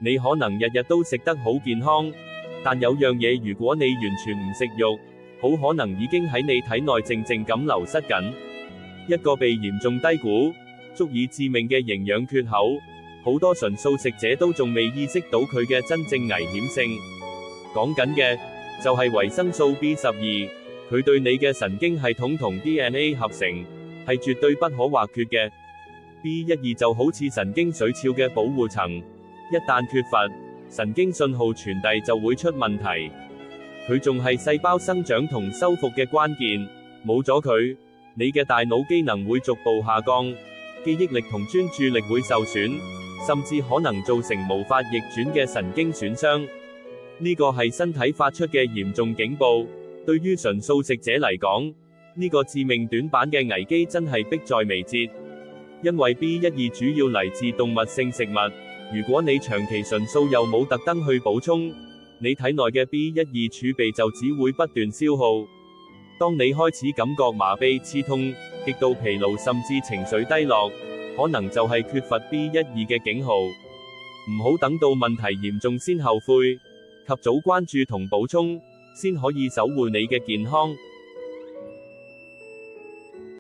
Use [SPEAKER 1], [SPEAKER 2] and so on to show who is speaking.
[SPEAKER 1] 你可能日日都食得好健康，但有樣嘢如果你完全唔食肉，好可能已經喺你體內靜靜咁流失緊。一個被嚴重低估、足以致命嘅營養缺口，好多純素食者都仲未意識到佢嘅真正危險性。講緊嘅就係維生素 B12，佢對你嘅神經系統同 DNA 合成係絕對不可或缺嘅。B12就好似神經髓鞘嘅保護層，一旦缺乏，神經信號傳遞就會出問題。佢仲係細胞生長同修復嘅關鍵，冇咗佢，你嘅大腦機能會逐步下降，記憶力同專注力會受損，甚至可能造成無法逆轉嘅神經損傷。呢個係身體發出嘅嚴重警報，對於純素食者嚟講，呢個致命短板嘅危機真係迫在眉睫。因為 B12 主要嚟自動物性食物，如果你長期純素又冇特登去補充，你體內嘅 B12 儲備就只會不斷消耗。當你開始感覺麻痹、刺痛、極度疲勞甚至情緒低落，可能就係缺乏 B12 嘅警號。唔好等到問題嚴重先後悔，及早關注同補充，先可以守護你嘅健康。